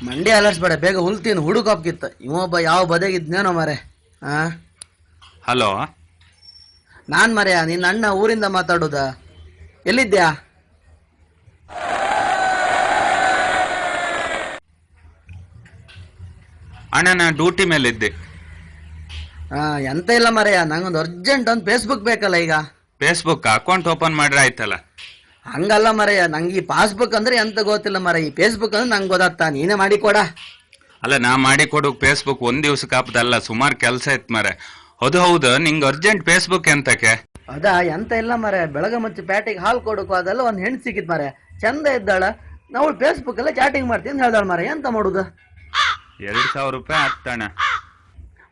ಮಂಡಿ ಅಲರ್ಸ್ಬೇಡ, ಬೇಗ ಹುಲ್ತೀನಿ ಹುಡುಕಾಪ್ಕಿತ್ತ. ಇವೊಬ್ಬ ಯಾವ ಬದಗಿದ್ನೇನೋ ಮರೆ. ಹಾ ಹಲೋ, ನಾನ್ ಮರೆಯ ನಿನ್ನ ಅಣ್ಣ ಊರಿಂದ ಮಾತಾಡೋದ. ಎಲ್ಲಿದ್ಯಾ? ಅಣ್ಣ ನಾ ಡ್ಯೂಟಿ ಮೇಲಿದ್ದೆ. ಎಂತ ಇಲ್ಲ ಮರೆಯ, ನಂಗೊಂದು ಅರ್ಜೆಂಟ್ ಒಂದು ಫೇಸ್ಬುಕ್ ಬೇಕಲ್ಲ ಈಗ. ಫೇಸ್ಬುಕ್ ಅಕೌಂಟ್ ಓಪನ್ ಮಾಡ್ರೆ ಆಯ್ತಲ್ಲ. ಹಂಗಲ್ಲ ಮರೆಯ, ನಂಗೆ ಈ ಪಾಸ್ಬುಕ್ ಅಂದ್ರೆ ಎಂತ ಗೊತ್ತಿಲ್ಲ ಮರ. ಈ ಫೇಸ್ಬುಕ್ ಅಂದ್ರೆ ನಂಗೆ ಗೊತ್ತಾಗ್ತಾ, ನೀನೇ ಮಾಡಿ ಕೊಡ. ಅಲ್ಲ, ನಾ ಮಾಡಿ ಕೊಡು ಫೇಸ್ಬುಕ್ ಒಂದ್ ದಿವ್ಸಕ್ಕೆ ಆಪದಲ್ಲ, ಸುಮಾರು ಕೆಲಸ ಇತ್ತು ಮರೆ. ಅದು ಹೌದು, ನಿಂಗೆ ಅರ್ಜೆಂಟ್ ಫೇಸ್ಬುಕ್ ಎಂತಕ್ಕೆ? ಅದ ಎಂತ ಇಲ್ಲ ಮರೆ, ಬೆಳಗ್ಗೆ ಮುಂಚೆ ಪ್ಯಾಟಿಗೆ ಹಾಲು ಕೊಡಕು ಅದೆಲ್ಲ ಒಂದು ಹೆಣ್ಣು ಸಿಕ್ಕಿತ್ ಮರೆ, ಚಂದ ಇದ್ದಾಳ. ನಾವು ಫೇಸ್ಬುಕ್ ಎಲ್ಲ ಚಾಟಿಂಗ್ ಮಾಡ್ತೀನಿ ಅಂತ ಹೇಳ್ದಾಳ ಮರೆ. ಎಂತ ಮಾಡುದು? 2,000 ರೂಪಾಯಿ ಹತ್ತಣ.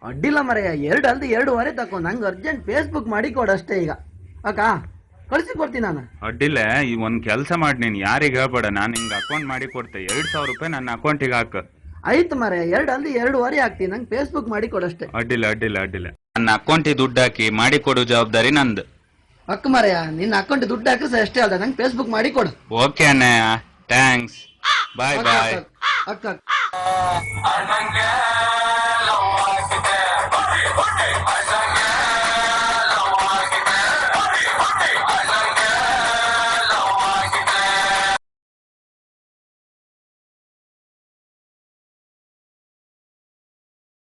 ಅಡ್ಡಿಲ್ಲ ಮರೆಯ, 2 ಅಲ್ದು 2.5 ತಕೊ. ನಂಗೆ ಅರ್ಜೆಂಟ್ ಫೇಸ್ಬುಕ್ ಮಾಡಿ ಕೊಡು ಅಷ್ಟೇ ಈಗ. ಅಕ್ಕ ಕಳಿಸಿ ಕೊಡ್ತೀನಿ ನಾನು. ಅಡ್ಡಿಲ್ಲ, ಈ ಒಂದ್ ಕೆಲಸ ಮಾಡಿ, ನೀನ್ ಯಾರಿಗೆ ಹೇಳ್ಬೇಡ, ನಾನು ಹಿಂಗ ಅಕೌಂಟ್ ಮಾಡಿ ಕೊಡ್ತೆ. 2,000 ರೂಪಾಯಿ ನನ್ನ ಅಕೌಂಟಿಗೆ ಹಾಕ. ಆಯ್ತು ಮರೆ, 2 ಅಲ್ದು 2.5 ಹಾಕ್ತೀನಿ. ನಂಗೆ ಫೇಸ್ಬುಕ್ ಮಾಡಿ ಕೊಡಷ್ಟೇ. ಅಡ್ಡಿಲ್ಲ ಅಡ್ಡಿಲ್ಲ ಅಡ್ಡಿಲ್ಲ, ನನ್ನ ಅಕೌಂಟಿಗೆ ದುಡ್ಡು ಹಾಕಿ ಮಾಡಿ ಕೊಡು ಜವಾಬ್ದಾರಿ ನಂದು. ಅಕ್ಕ ಮರೆಯ, ನಿನ್ನ ಅಕೌಂಟ್ ದುಡ್ಡು ಹಾಕಿದ್ರೆ ಅಷ್ಟೇ ಅಲ್ದ, ನಂಗೆ ಫೇಸ್ಬುಕ್ ಮಾಡಿ ಕೊಡು. ಓಕೆ ಅಣ್ಣಯ್ಯ, ಥ್ಯಾಂಕ್ಸ್. ಬಾಯ್ ಬಾಯ್. ಅಕ್ಕ ಅಣ್ಣಂಗೆ